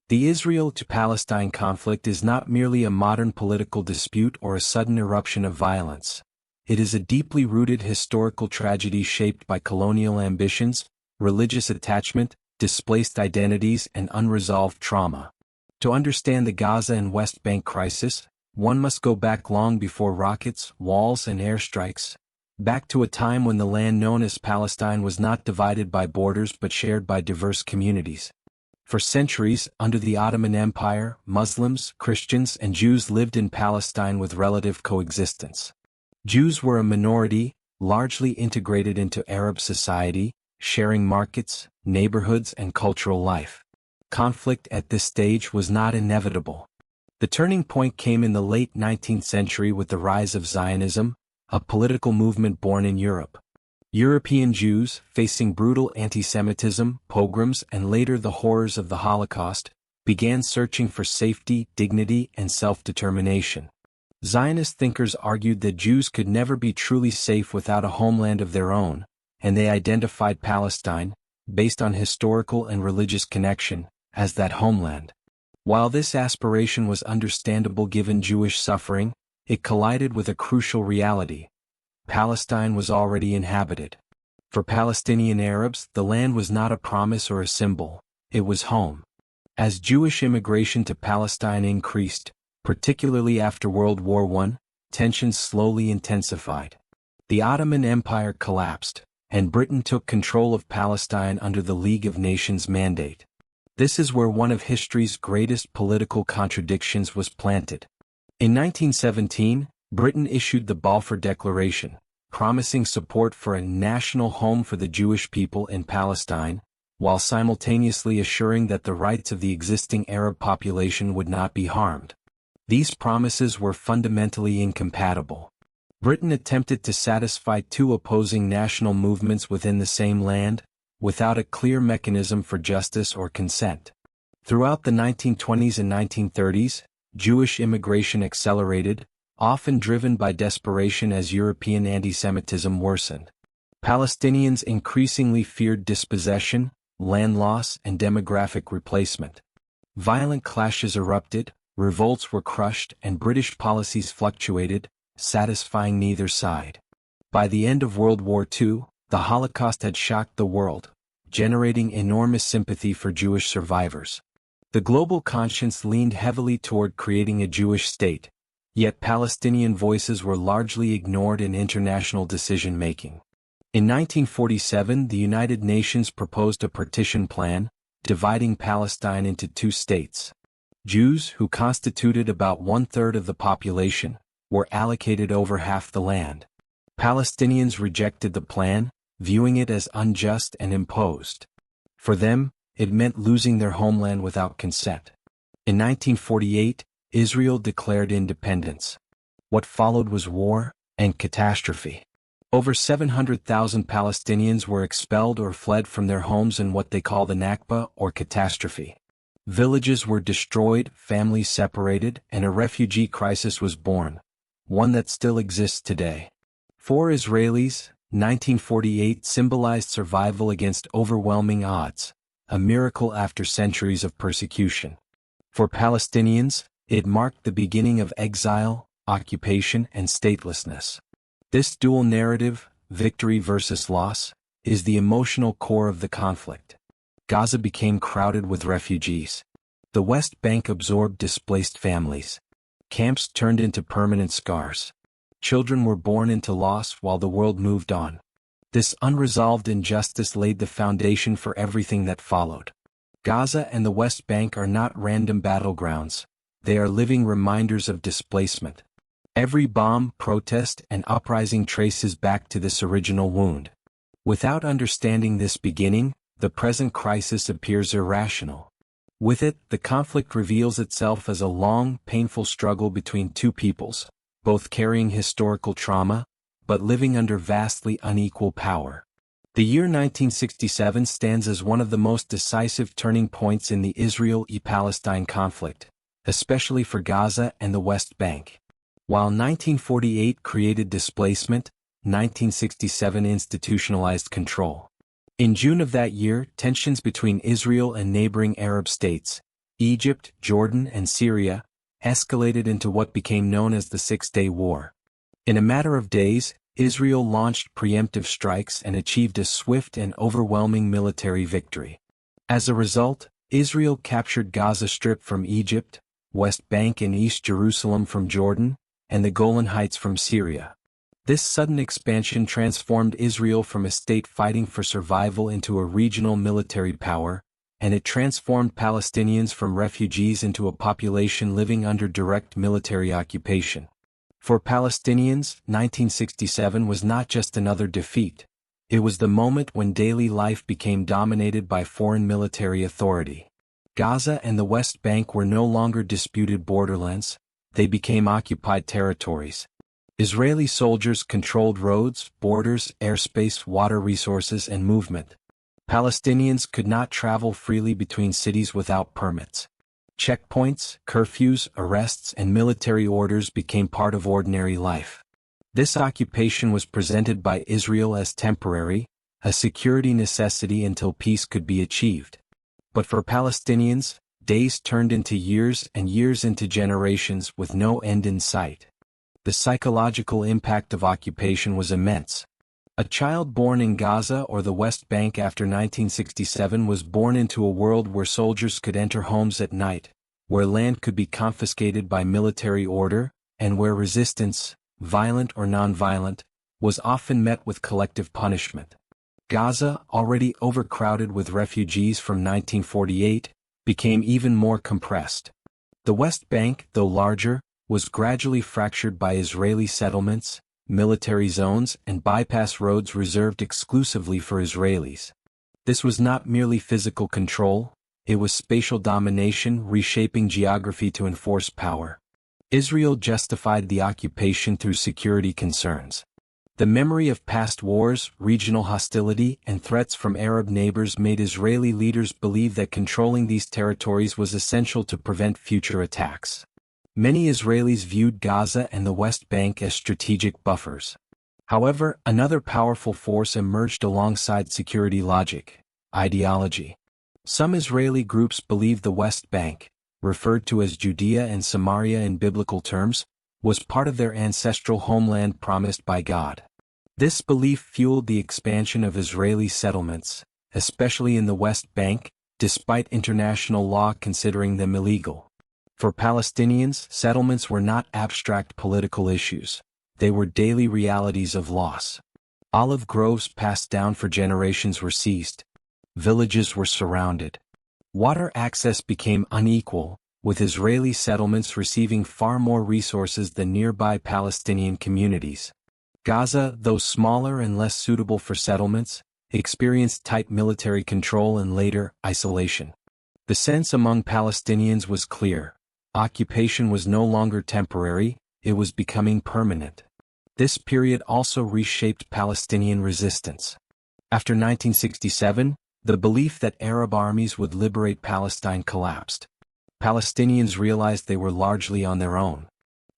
The Israel-to-Palestine conflict is not merely a modern political dispute or a sudden eruption of violence. It is a deeply rooted historical tragedy shaped by colonial ambitions, religious attachment, displaced identities, and unresolved trauma. To understand the Gaza and West Bank crisis, one must go back long before rockets, walls, and airstrikes, back to a time when the land known as Palestine was not divided by borders but shared by diverse communities. For centuries, under the Ottoman Empire, Muslims, Christians, and Jews lived in Palestine with relative coexistence. Jews were a minority, largely integrated into Arab society, sharing markets, neighborhoods, and cultural life. Conflict at this stage was not inevitable. The turning point came in the late 19th century with the rise of Zionism, a political movement born in Europe. European Jews, facing brutal anti-Semitism, pogroms, and later the horrors of the Holocaust, began searching for safety, dignity, and self-determination. Zionist thinkers argued that Jews could never be truly safe without a homeland of their own, and they identified Palestine, based on historical and religious connection, as that homeland. While this aspiration was understandable given Jewish suffering, it collided with a crucial reality. Palestine was already inhabited. For Palestinian Arabs, the land was not a promise or a symbol, it was home. As Jewish immigration to Palestine increased, particularly after World War I, tensions slowly intensified. The Ottoman Empire collapsed, and Britain took control of Palestine under the League of Nations mandate. This is where one of history's greatest political contradictions was planted. In 1917, Britain issued the Balfour Declaration, promising support for a national home for the Jewish people in Palestine, while simultaneously assuring that the rights of the existing Arab population would not be harmed. These promises were fundamentally incompatible. Britain attempted to satisfy two opposing national movements within the same land, without a clear mechanism for justice or consent. Throughout the 1920s and 1930s, Jewish immigration accelerated, often driven by desperation as European anti-Semitism worsened. Palestinians increasingly feared dispossession, land loss, and demographic replacement. Violent clashes erupted, revolts were crushed, and British policies fluctuated, satisfying neither side. By the end of World War II, the Holocaust had shocked the world, generating enormous sympathy for Jewish survivors. The global conscience leaned heavily toward creating a Jewish state, yet Palestinian voices were largely ignored in international decision-making. In 1947, the United Nations proposed a partition plan, dividing Palestine into two states. Jews, who constituted about one-third of the population, were allocated over half the land. Palestinians rejected the plan, viewing it as unjust and imposed. For them, it meant losing their homeland without consent. In 1948, Israel declared independence. What followed was war and catastrophe. Over 700,000 Palestinians were expelled or fled from their homes in what they call the Nakba or catastrophe. Villages were destroyed, families separated, and a refugee crisis was born, one that still exists today. For Israelis, 1948 symbolized survival against overwhelming odds, a miracle after centuries of persecution. For Palestinians, it marked the beginning of exile, occupation, and statelessness. This dual narrative, victory versus loss, is the emotional core of the conflict. Gaza became crowded with refugees. The West Bank absorbed displaced families. Camps turned into permanent scars. Children were born into loss while the world moved on. This unresolved injustice laid the foundation for everything that followed. Gaza and the West Bank are not random battlegrounds. They are living reminders of displacement. Every bomb, protest, and uprising traces back to this original wound. Without understanding this beginning, the present crisis appears irrational. With it, the conflict reveals itself as a long, painful struggle between two peoples, both carrying historical trauma, but living under vastly unequal power. The year 1967 stands as one of the most decisive turning points in the Israel-Palestine conflict, especially for Gaza and the West Bank. While 1948 created displacement, 1967 institutionalized control. In June of that year, tensions between Israel and neighboring Arab states, Egypt, Jordan, and Syria, escalated into what became known as the Six-Day War. In a matter of days, Israel launched preemptive strikes and achieved a swift and overwhelming military victory. As a result, Israel captured Gaza Strip from Egypt, West Bank and East Jerusalem from Jordan, and the Golan Heights from Syria. This sudden expansion transformed Israel from a state fighting for survival into a regional military power, and it transformed Palestinians from refugees into a population living under direct military occupation. For Palestinians, 1967 was not just another defeat. It was the moment when daily life became dominated by foreign military authority. Gaza and the West Bank were no longer disputed borderlands, they became occupied territories. Israeli soldiers controlled roads, borders, airspace, water resources, and movement. Palestinians could not travel freely between cities without permits. Checkpoints, curfews, arrests, and military orders became part of ordinary life. This occupation was presented by Israel as temporary, a security necessity until peace could be achieved. But for Palestinians, days turned into years and years into generations with no end in sight. The psychological impact of occupation was immense. A child born in Gaza or the West Bank after 1967 was born into a world where soldiers could enter homes at night, where land could be confiscated by military order, and where resistance, violent or non-violent, was often met with collective punishment. Gaza, already overcrowded with refugees from 1948, became even more compressed. The West Bank, though larger, was gradually fractured by Israeli settlements, military zones, and bypass roads reserved exclusively for Israelis. This was not merely physical control, it was spatial domination reshaping geography to enforce power. Israel justified the occupation through security concerns. The memory of past wars, regional hostility, and threats from Arab neighbors made Israeli leaders believe that controlling these territories was essential to prevent future attacks. Many Israelis viewed Gaza and the West Bank as strategic buffers. However, another powerful force emerged alongside security logic: ideology. Some Israeli groups believed the West Bank, referred to as Judea and Samaria in biblical terms, was part of their ancestral homeland promised by God. This belief fueled the expansion of Israeli settlements, especially in the West Bank, despite international law considering them illegal. For Palestinians, settlements were not abstract political issues, they were daily realities of loss. Olive groves passed down for generations were seized. Villages were surrounded. Water access became unequal, with Israeli settlements receiving far more resources than nearby Palestinian communities. Gaza, though smaller and less suitable for settlements, experienced tight military control and later, isolation. The sense among Palestinians was clear: occupation was no longer temporary, it was becoming permanent. This period also reshaped Palestinian resistance. After 1967, the belief that Arab armies would liberate Palestine collapsed. Palestinians realized they were largely on their own.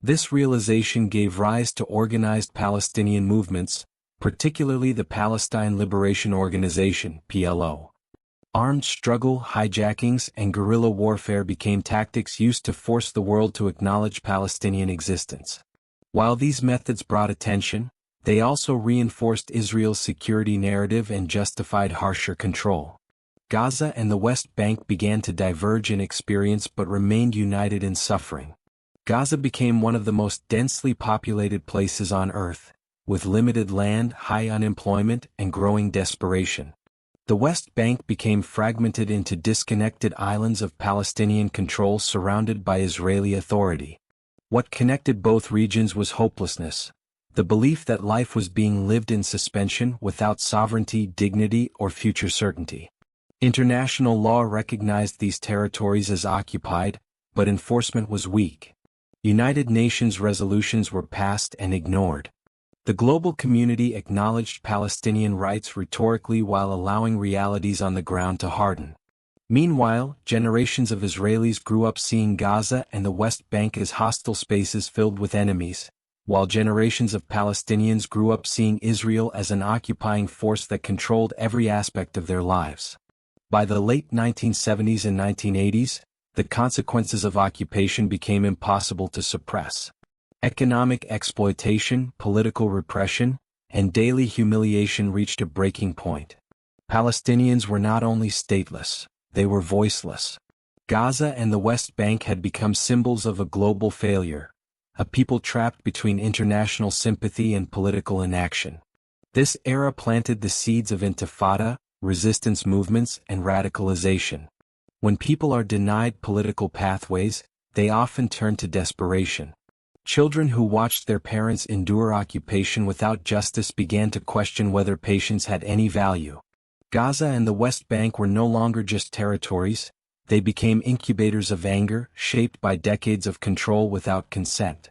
This realization gave rise to organized Palestinian movements, particularly the Palestine Liberation Organization (PLO). Armed struggle, hijackings, and guerrilla warfare became tactics used to force the world to acknowledge Palestinian existence. While these methods brought attention, they also reinforced Israel's security narrative and justified harsher control. Gaza and the West Bank began to diverge in experience but remained united in suffering. Gaza became one of the most densely populated places on Earth, with limited land, high unemployment, and growing desperation. The West Bank became fragmented into disconnected islands of Palestinian control surrounded by Israeli authority. What connected both regions was hopelessness, the belief that life was being lived in suspension without sovereignty, dignity, or future certainty. International law recognized these territories as occupied, but enforcement was weak. United Nations resolutions were passed and ignored. The global community acknowledged Palestinian rights rhetorically while allowing realities on the ground to harden. Meanwhile, generations of Israelis grew up seeing Gaza and the West Bank as hostile spaces filled with enemies, while generations of Palestinians grew up seeing Israel as an occupying force that controlled every aspect of their lives. By the late 1970s and 1980s, the consequences of occupation became impossible to suppress. Economic exploitation, political repression, and daily humiliation reached a breaking point. Palestinians were not only stateless, they were voiceless. Gaza and the West Bank had become symbols of a global failure, a people trapped between international sympathy and political inaction. This era planted the seeds of intifada, resistance movements, and radicalization. When people are denied political pathways, they often turn to desperation. Children who watched their parents endure occupation without justice began to question whether patience had any value. Gaza and the West Bank were no longer just territories, they became incubators of anger, shaped by decades of control without consent.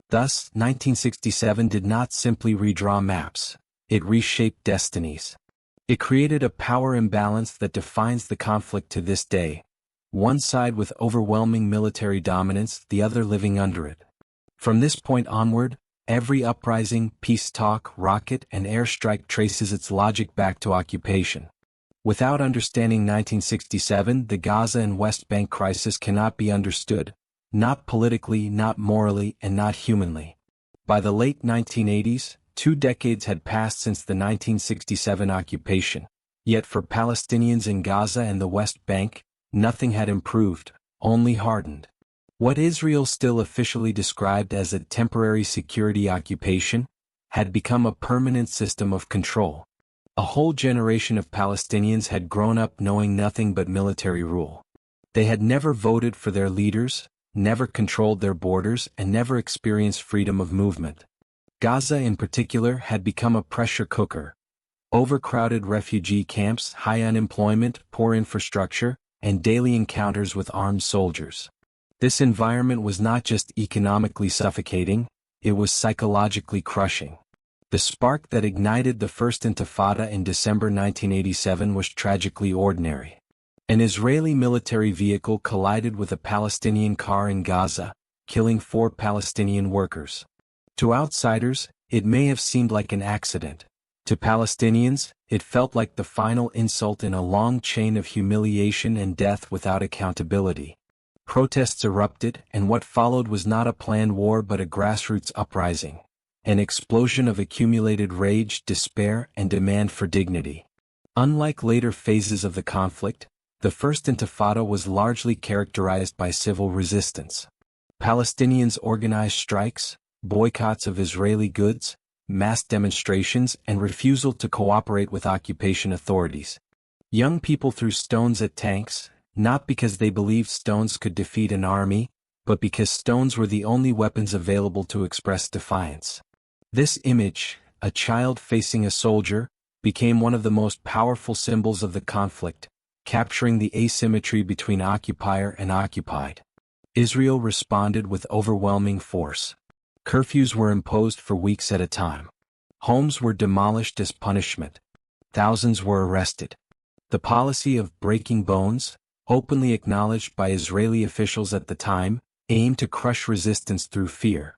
Thus, 1967 did not simply redraw maps, it reshaped destinies. It created a power imbalance that defines the conflict to this day, one side with overwhelming military dominance, the other living under it. From this point onward, every uprising, peace talk, rocket, and airstrike traces its logic back to occupation. Without understanding 1967, the Gaza and West Bank crisis cannot be understood, not politically, not morally, and not humanly. By the late 1980s, 2 decades had passed since the 1967 occupation, yet for Palestinians in Gaza and the West Bank, nothing had improved, only hardened. What Israel still officially described as a temporary security occupation had become a permanent system of control. A whole generation of Palestinians had grown up knowing nothing but military rule. They had never voted for their leaders, never controlled their borders, and never experienced freedom of movement. Gaza in particular had become a pressure cooker. Overcrowded refugee camps, high unemployment, poor infrastructure, and daily encounters with armed soldiers. This environment was not just economically suffocating, it was psychologically crushing. The spark that ignited the first Intifada in December 1987 was tragically ordinary. An Israeli military vehicle collided with a Palestinian car in Gaza, killing 4 Palestinian workers. To outsiders, it may have seemed like an accident. To Palestinians, it felt like the final insult in a long chain of humiliation and death without accountability. Protests erupted, and what followed was not a planned war but a grassroots uprising. An explosion of accumulated rage, despair, and demand for dignity. Unlike later phases of the conflict, the First Intifada was largely characterized by civil resistance. Palestinians organized strikes, boycotts of Israeli goods, mass demonstrations, and refusal to cooperate with occupation authorities. Young people threw stones at tanks, not because they believed stones could defeat an army, but because stones were the only weapons available to express defiance. This image, a child facing a soldier, became one of the most powerful symbols of the conflict, capturing the asymmetry between occupier and occupied. Israel responded with overwhelming force. Curfews were imposed for weeks at a time. Homes were demolished as punishment. Thousands were arrested. The policy of breaking bones, openly acknowledged by Israeli officials at the time, aimed to crush resistance through fear.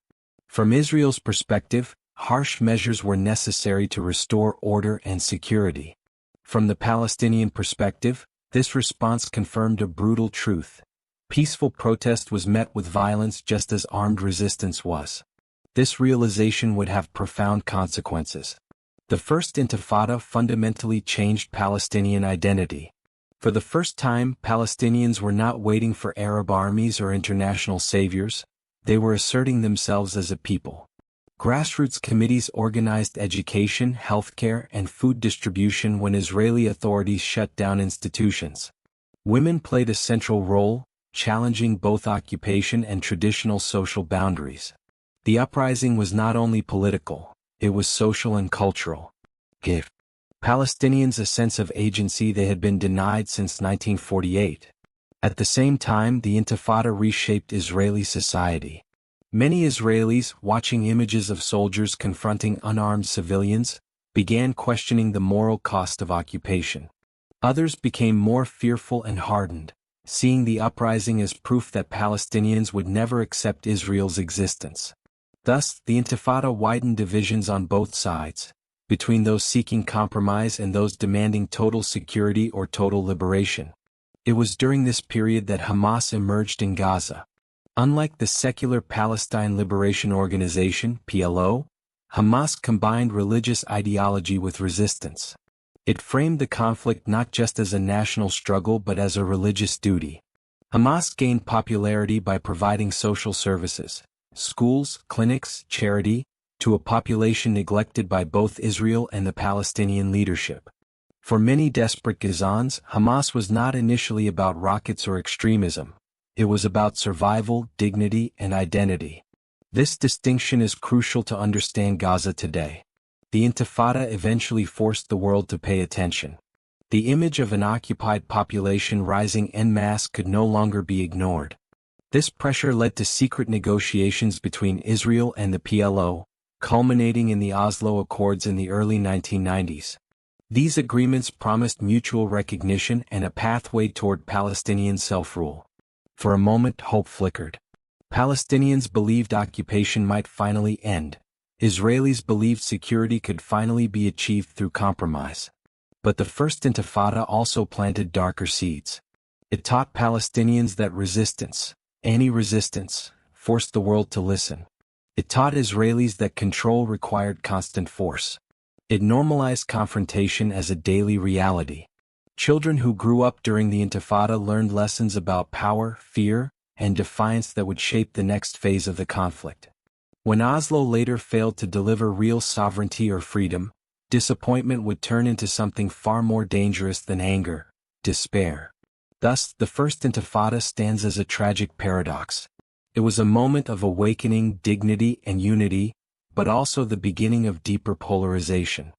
From Israel's perspective, harsh measures were necessary to restore order and security. From the Palestinian perspective, this response confirmed a brutal truth. Peaceful protest was met with violence just as armed resistance was. This realization would have profound consequences. The First Intifada fundamentally changed Palestinian identity. For the first time, Palestinians were not waiting for Arab armies or international saviors, they were asserting themselves as a people. Grassroots committees organized education, healthcare, and food distribution when Israeli authorities shut down institutions. Women played a central role, challenging both occupation and traditional social boundaries. The uprising was not only political, it was social and cultural. Gave Palestinians a sense of agency they had been denied since 1948. At the same time, the Intifada reshaped Israeli society. Many Israelis, watching images of soldiers confronting unarmed civilians, began questioning the moral cost of occupation. Others became more fearful and hardened, seeing the uprising as proof that Palestinians would never accept Israel's existence. Thus, the Intifada widened divisions on both sides, between those seeking compromise and those demanding total security or total liberation. It was during this period that Hamas emerged in Gaza. Unlike the secular Palestine Liberation Organization (PLO), Hamas combined religious ideology with resistance. It framed the conflict not just as a national struggle but as a religious duty. Hamas gained popularity by providing social services, schools, clinics, charity, to a population neglected by both Israel and the Palestinian leadership. For many desperate Gazans, Hamas was not initially about rockets or extremism. It was about survival, dignity, and identity. This distinction is crucial to understand Gaza today. The Intifada eventually forced the world to pay attention. The image of an occupied population rising en masse could no longer be ignored. This pressure led to secret negotiations between Israel and the PLO, culminating in the Oslo Accords in the early 1990s. These agreements promised mutual recognition and a pathway toward Palestinian self-rule. For a moment, hope flickered. Palestinians believed occupation might finally end. Israelis believed security could finally be achieved through compromise. But the First Intifada also planted darker seeds. It taught Palestinians that resistance, any resistance, forced the world to listen. It taught Israelis that control required constant force. It normalized confrontation as a daily reality. Children who grew up during the Intifada learned lessons about power, fear, and defiance that would shape the next phase of the conflict. When Oslo later failed to deliver real sovereignty or freedom, disappointment would turn into something far more dangerous than anger, despair. Thus, the First Intifada stands as a tragic paradox. It was a moment of awakening, dignity, and unity, but also the beginning of deeper polarization.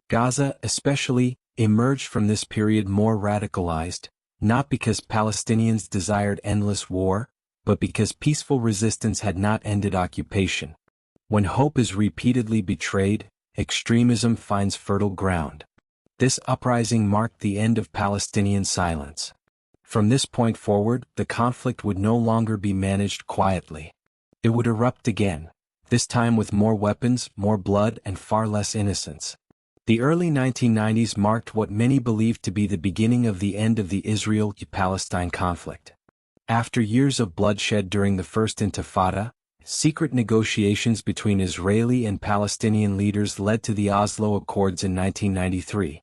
Gaza, especially, emerged from this period more radicalized, not because Palestinians desired endless war, but because peaceful resistance had not ended occupation. When hope is repeatedly betrayed, extremism finds fertile ground. This uprising marked the end of Palestinian silence. From this point forward, the conflict would no longer be managed quietly. It would erupt again, this time with more weapons, more blood, and far less innocence. The early 1990s marked what many believed to be the beginning of the end of the Israel-Palestine conflict. After years of bloodshed during the First Intifada, secret negotiations between Israeli and Palestinian leaders led to the Oslo Accords in 1993.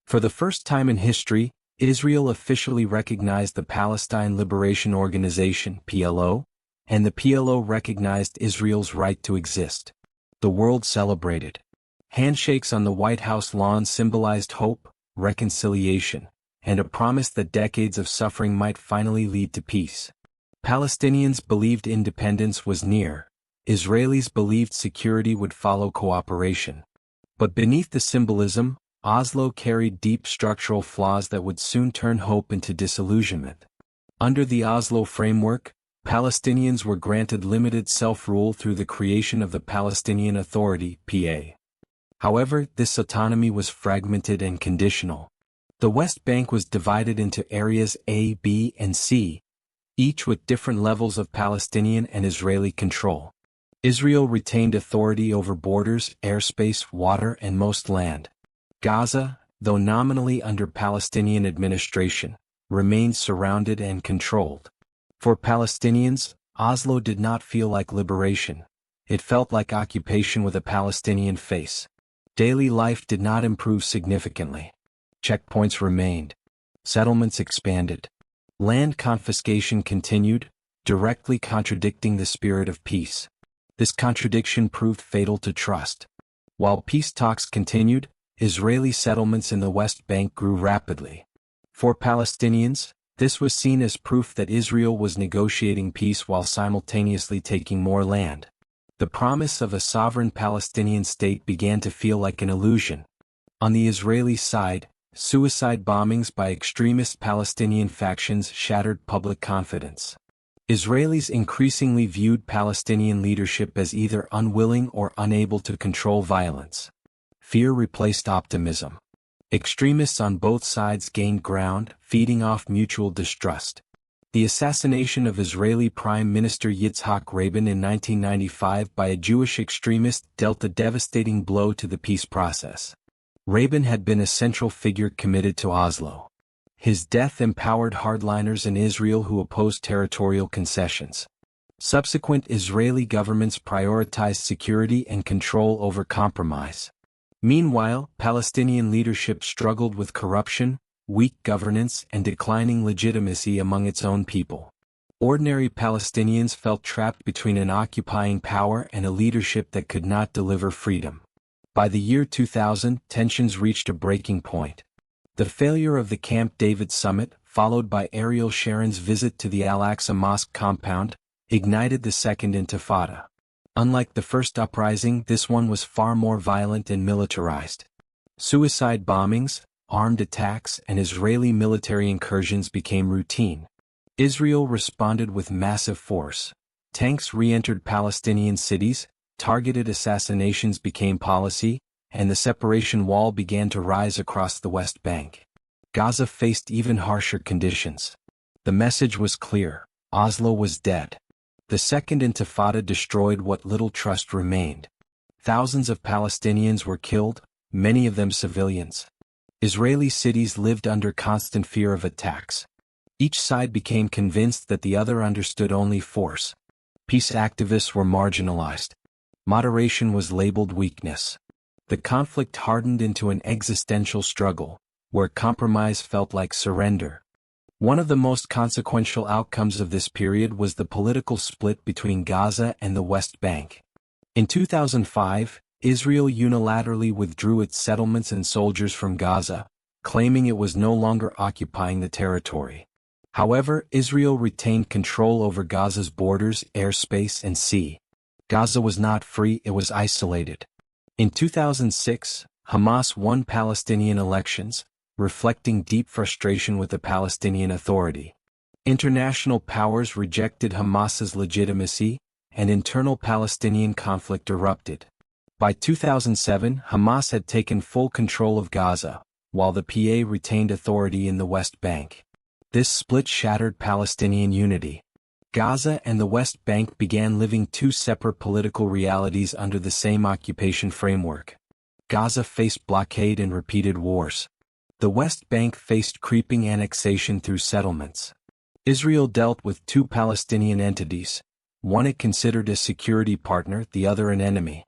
For the first time in history, Israel officially recognized the Palestine Liberation Organization (PLO), and the PLO recognized Israel's right to exist. The world celebrated. Handshakes on the White House lawn symbolized hope, reconciliation, and a promise that decades of suffering might finally lead to peace. Palestinians believed independence was near. Israelis believed security would follow cooperation. But beneath the symbolism, Oslo carried deep structural flaws that would soon turn hope into disillusionment. Under the Oslo framework, Palestinians were granted limited self-rule through the creation of the Palestinian Authority (PA). However, this autonomy was fragmented and conditional. The West Bank was divided into areas A, B, and C, each with different levels of Palestinian and Israeli control. Israel retained authority over borders, airspace, water, and most land. Gaza, though nominally under Palestinian administration, remained surrounded and controlled. For Palestinians, Oslo did not feel like liberation. It felt like occupation with a Palestinian face. Daily life did not improve significantly. Checkpoints remained. Settlements expanded. Land confiscation continued, directly contradicting the spirit of peace. This contradiction proved fatal to trust. While peace talks continued, Israeli settlements in the West Bank grew rapidly. For Palestinians, this was seen as proof that Israel was negotiating peace while simultaneously taking more land. The promise of a sovereign Palestinian state began to feel like an illusion. On the Israeli side, suicide bombings by extremist Palestinian factions shattered public confidence. Israelis increasingly viewed Palestinian leadership as either unwilling or unable to control violence. Fear replaced optimism. Extremists on both sides gained ground, feeding off mutual distrust. The assassination of Israeli Prime Minister Yitzhak Rabin in 1995 by a Jewish extremist dealt a devastating blow to the peace process. Rabin had been a central figure committed to Oslo. His death empowered hardliners in Israel who opposed territorial concessions. Subsequent Israeli governments prioritized security and control over compromise. Meanwhile, Palestinian leadership struggled with corruption, weak governance, and declining legitimacy among its own people. Ordinary Palestinians felt trapped between an occupying power and a leadership that could not deliver freedom. By the year 2000, tensions reached a breaking point. The failure of the Camp David summit, followed by Ariel Sharon's visit to the Al-Aqsa Mosque compound, ignited the Second Intifada. Unlike the first uprising, this one was far more violent and militarized. Suicide bombings, armed attacks, and Israeli military incursions became routine. Israel responded with massive force. Tanks re-entered Palestinian cities, targeted assassinations became policy, and the separation wall began to rise across the West Bank. Gaza faced even harsher conditions. The message was clear: Oslo was dead. The Second Intifada destroyed what little trust remained. Thousands of Palestinians were killed, many of them civilians. Israeli cities lived under constant fear of attacks. Each side became convinced that the other understood only force. Peace activists were marginalized. Moderation was labeled weakness. The conflict hardened into an existential struggle, where compromise felt like surrender. One of the most consequential outcomes of this period was the political split between Gaza and the West Bank. In 2005, Israel unilaterally withdrew its settlements and soldiers from Gaza, claiming it was no longer occupying the territory. However, Israel retained control over Gaza's borders, airspace, and sea. Gaza was not free, it was isolated. In 2006, Hamas won Palestinian elections, reflecting deep frustration with the Palestinian Authority. International powers rejected Hamas's legitimacy, and internal Palestinian conflict erupted. By 2007, Hamas had taken full control of Gaza, while the PA retained authority in the West Bank. This split shattered Palestinian unity. Gaza and the West Bank began living two separate political realities under the same occupation framework. Gaza faced blockade and repeated wars. The West Bank faced creeping annexation through settlements. Israel dealt with two Palestinian entities, one it considered a security partner, the other an enemy.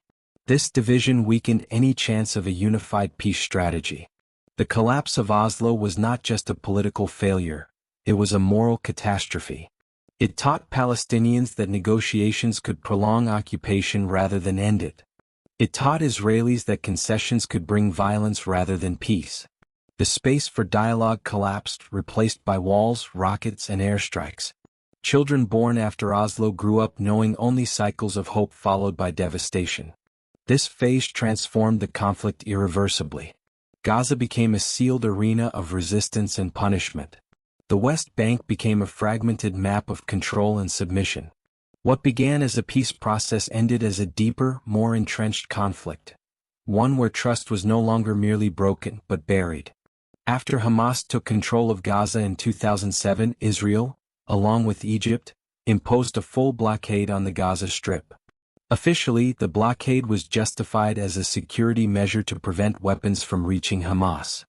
This division weakened any chance of a unified peace strategy. The collapse of Oslo was not just a political failure, it was a moral catastrophe. It taught Palestinians that negotiations could prolong occupation rather than end it. It taught Israelis that concessions could bring violence rather than peace. The space for dialogue collapsed, replaced by walls, rockets, and airstrikes. Children born after Oslo grew up knowing only cycles of hope followed by devastation. This phase transformed the conflict irreversibly. Gaza became a sealed arena of resistance and punishment. The West Bank became a fragmented map of control and submission. What began as a peace process ended as a deeper, more entrenched conflict. One where trust was no longer merely broken but buried. After Hamas took control of Gaza in 2007, Israel, along with Egypt, imposed a full blockade on the Gaza Strip. Officially, the blockade was justified as a security measure to prevent weapons from reaching Hamas.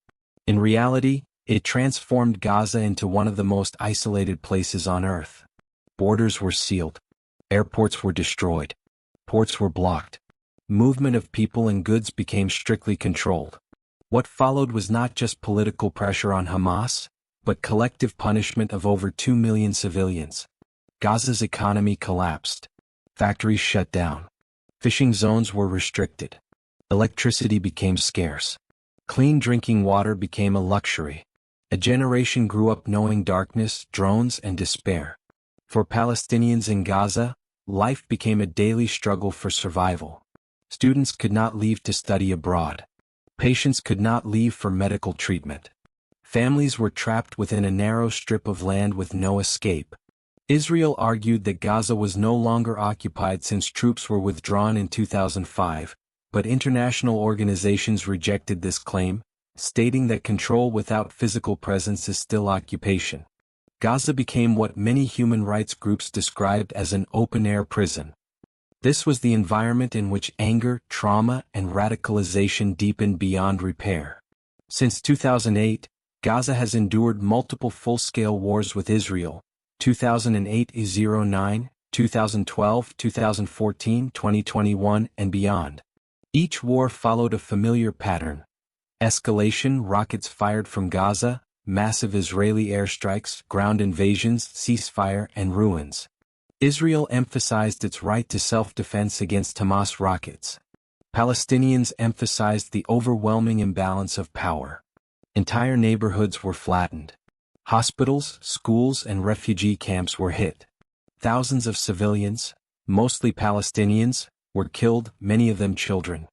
In reality, it transformed Gaza into one of the most isolated places on earth. Borders were sealed. Airports were destroyed. Ports were blocked. Movement of people and goods became strictly controlled. What followed was not just political pressure on Hamas, but collective punishment of over 2 million civilians. Gaza's economy collapsed. Factories shut down. Fishing zones were restricted. Electricity became scarce. Clean drinking water became a luxury. A generation grew up knowing darkness, drones, and despair. For Palestinians in Gaza, life became a daily struggle for survival. Students could not leave to study abroad. Patients could not leave for medical treatment. Families were trapped within a narrow strip of land with no escape. Israel argued that Gaza was no longer occupied since troops were withdrawn in 2005, but international organizations rejected this claim, stating that control without physical presence is still occupation. Gaza became what many human rights groups described as an open-air prison. This was the environment in which anger, trauma, and radicalization deepened beyond repair. Since 2008, Gaza has endured multiple full-scale wars with Israel, 2008-09, 2012, 2014, 2021, and beyond. Each war followed a familiar pattern. Escalation, rockets fired from Gaza, massive Israeli airstrikes, ground invasions, ceasefire, and ruins. Israel emphasized its right to self-defense against Hamas rockets. Palestinians emphasized the overwhelming imbalance of power. Entire neighborhoods were flattened. Hospitals, schools, and refugee camps were hit. Thousands of civilians, mostly Palestinians, were killed, many of them children.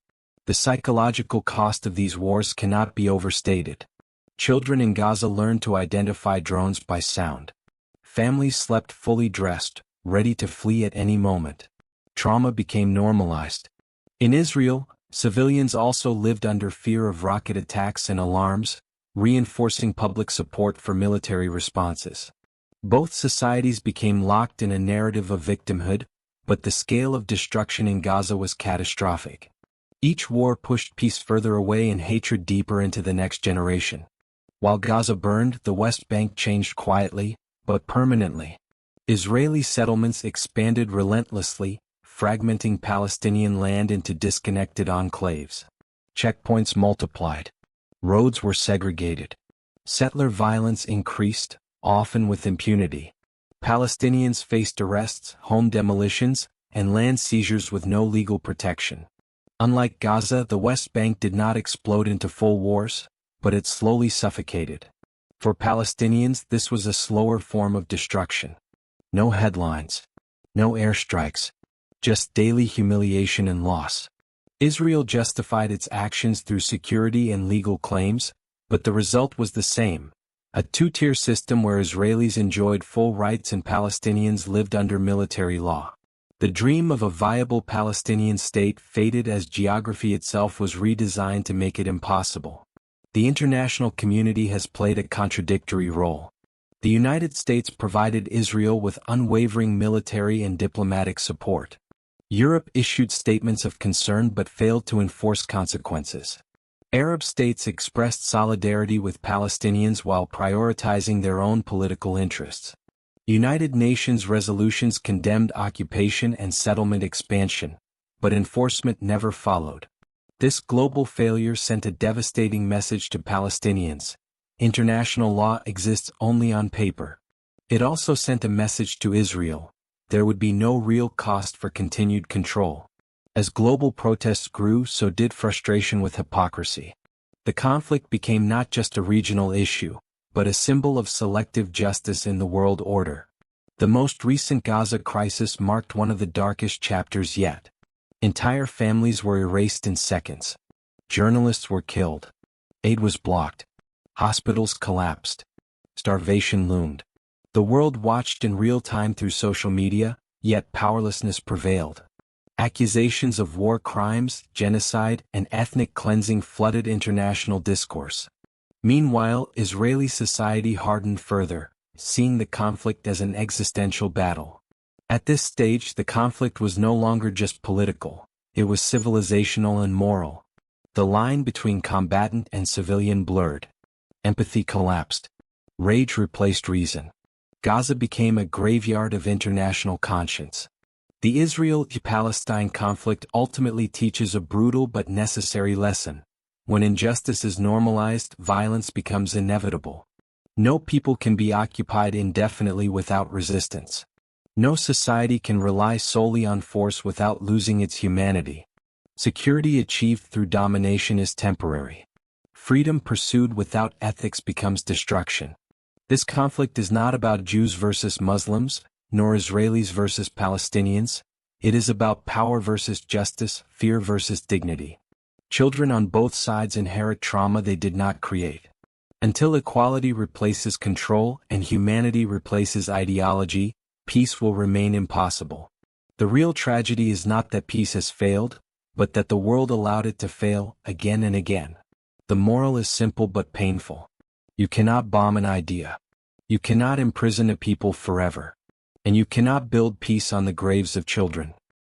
The psychological cost of these wars cannot be overstated. Children in Gaza learned to identify drones by sound. Families slept fully dressed, ready to flee at any moment. Trauma became normalized. In Israel, civilians also lived under fear of rocket attacks and alarms, reinforcing public support for military responses. Both societies became locked in a narrative of victimhood, but the scale of destruction in Gaza was catastrophic. Each war pushed peace further away and hatred deeper into the next generation. While Gaza burned, the West Bank changed quietly, but permanently. Israeli settlements expanded relentlessly, fragmenting Palestinian land into disconnected enclaves. Checkpoints multiplied. Roads were segregated. Settler violence increased, often with impunity. Palestinians faced arrests, home demolitions, and land seizures with no legal protection. Unlike Gaza, the West Bank did not explode into full wars, but it slowly suffocated. For Palestinians, this was a slower form of destruction. No headlines. No airstrikes. Just daily humiliation and loss. Israel justified its actions through security and legal claims, but the result was the same. A two-tier system where Israelis enjoyed full rights and Palestinians lived under military law. The dream of a viable Palestinian state faded as geography itself was redesigned to make it impossible. The international community has played a contradictory role. The United States provided Israel with unwavering military and diplomatic support. Europe issued statements of concern but failed to enforce consequences. Arab states expressed solidarity with Palestinians while prioritizing their own political interests. United Nations resolutions condemned occupation and settlement expansion, but enforcement never followed. This global failure sent a devastating message to Palestinians. International law exists only on paper. It also sent a message to Israel. There would be no real cost for continued control. As global protests grew, so did frustration with hypocrisy. The conflict became not just a regional issue, but a symbol of selective justice in the world order. The most recent Gaza crisis marked one of the darkest chapters yet. Entire families were erased in seconds. Journalists were killed. Aid was blocked. Hospitals collapsed. Starvation loomed. The world watched in real time through social media, yet powerlessness prevailed. Accusations of war crimes, genocide, and ethnic cleansing flooded international discourse. Meanwhile, Israeli society hardened further, seeing the conflict as an existential battle. At this stage, the conflict was no longer just political, it was civilizational and moral. The line between combatant and civilian blurred. Empathy collapsed. Rage replaced reason. Gaza became a graveyard of international conscience. The Israel-Palestine conflict ultimately teaches a brutal but necessary lesson. When injustice is normalized, violence becomes inevitable. No people can be occupied indefinitely without resistance. No society can rely solely on force without losing its humanity. Security achieved through domination is temporary. Freedom pursued without ethics becomes destruction. This conflict is not about Jews versus Muslims, nor Israelis versus Palestinians. It is about power versus justice, fear versus dignity. Children on both sides inherit trauma they did not create. Until equality replaces control and humanity replaces ideology, peace will remain impossible. The real tragedy is not that peace has failed, but that the world allowed it to fail again and again. The moral is simple but painful. You cannot bomb an idea. You cannot imprison a people forever. And you cannot build peace on the graves of children.